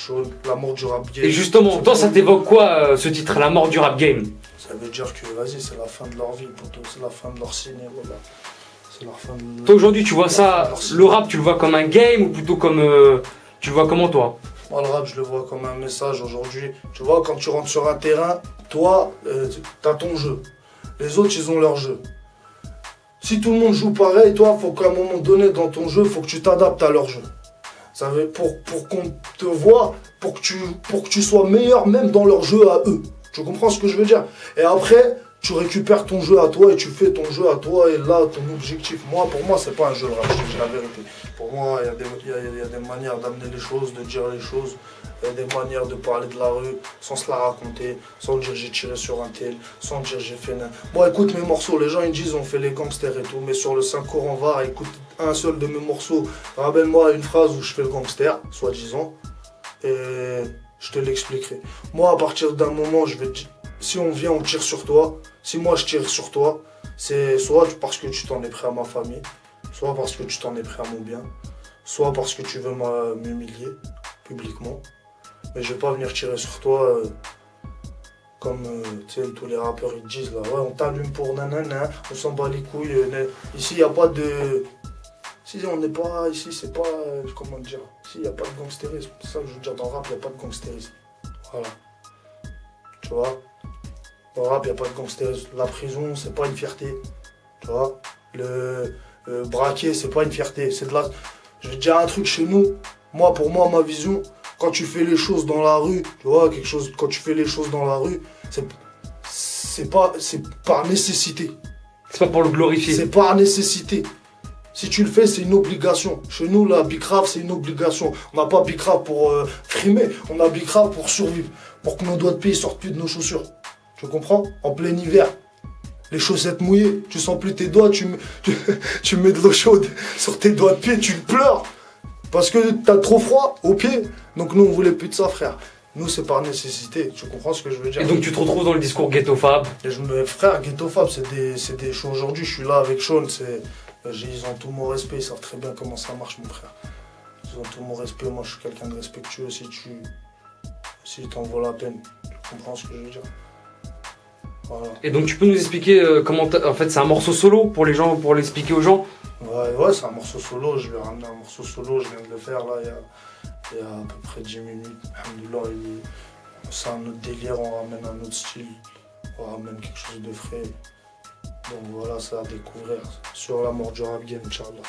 Sean, la mort du rap game. Et justement, toi, ça t'évoque quoi ce titre, la mort du rap game? Ça veut dire que, vas-y, c'est la fin de leur vie, poto, c'est la fin de leur ciné, voilà. C'est leur fin de... Toi, aujourd'hui, tu vois ça, le rap, tu le vois comme un game ou plutôt comme... tu le vois comment, toi? Moi, le rap, je le vois comme un message aujourd'hui. Tu vois, quand tu rentres sur un terrain, toi, t'as ton jeu. Les autres, ils ont leur jeu. Si tout le monde joue pareil, toi, faut qu'à un moment donné, dans ton jeu, faut que tu t'adaptes à leur jeu. Ça veut, pour qu'on te voit, pour que tu sois meilleur même dans leur jeu à eux. Tu comprends ce que je veux dire? Et après, tu récupères ton jeu à toi et tu fais ton jeu à toi et là, ton objectif. Moi, pour moi, c'est pas un jeu de rap, je te dis la vérité. Pour moi, il y a des manières d'amener les choses, de dire les choses. Il y a des manières de parler de la rue sans se la raconter, sans dire j'ai tiré sur un tel, sans dire j'ai fait... Bon, écoute mes morceaux, les gens ils disent on fait les gangsters et tout, mais sur le 5 cours on va, écoute un seul de mes morceaux, rappelle-moi une phrase où je fais le gangster, soi-disant, et je te l'expliquerai. Moi, à partir d'un moment, je vais te dire, si on vient, on tire sur toi, si moi je tire sur toi, c'est soit parce que tu t'en es pris à ma famille, soit parce que tu t'en es pris à mon bien, soit parce que tu veux m'humilier publiquement. Mais je vais pas venir tirer sur toi comme tu sais, tous les rappeurs ils disent là, ouais on t'allume pour nanana, on s'en bat les couilles. Ici il n'y a pas de... Si on n'est pas... Ici c'est pas... comment dire? Ici il n'y a pas de gangstérisme. C'est ça que je veux dire, dans le rap il n'y a pas de gangstérisme. Voilà. Tu vois? Dans le rap il n'y a pas de gangstérisme. La prison c'est pas une fierté. Tu vois? Le braquer c'est pas une fierté. C'est de la... Je vais te dire un truc chez nous. Moi, pour moi, ma vision... Quand tu fais les choses dans la rue, tu vois, quelque chose, quand tu fais les choses dans la rue, c'est par nécessité. C'est pas pour le glorifier. C'est par nécessité. Si tu le fais, c'est une obligation. Chez nous, là, Bicrave, c'est une obligation. On n'a pas Bicrave pour frimer, on a Bicrave pour survivre. Pour que nos doigts de pied sortent plus de nos chaussures. Tu comprends? En plein hiver. Les chaussettes mouillées, tu sens plus tes doigts, tu mets de l'eau chaude sur tes doigts de pied, tu pleures. Parce que t'as trop froid aux pieds. Donc nous on voulait plus de ça frère. Nous c'est par nécessité, tu comprends ce que je veux dire? Et donc tu te retrouves dans le discours ghetto fab. Frère, ghetto fab c'est des choses. Aujourd'hui je suis là avec Sean, ils ont tout mon respect, ils savent très bien comment ça marche mon frère. Ils ont tout mon respect, moi je suis quelqu'un de respectueux si t'en vaut la peine. Tu comprends ce que je veux dire? Voilà. Et donc tu peux nous expliquer comment en fait c'est un morceau solo pour les gens, pour l'expliquer aux gens? Ouais, c'est un morceau solo, je lui ai ramené un morceau solo, je viens de le faire là il y a à peu près 10 minutes. Alhamdoulilah, c'est un autre délire, on ramène un autre style, on ramène quelque chose de frais. Donc voilà, c'est à découvrir sur la mort du rap game, Inch'Allah.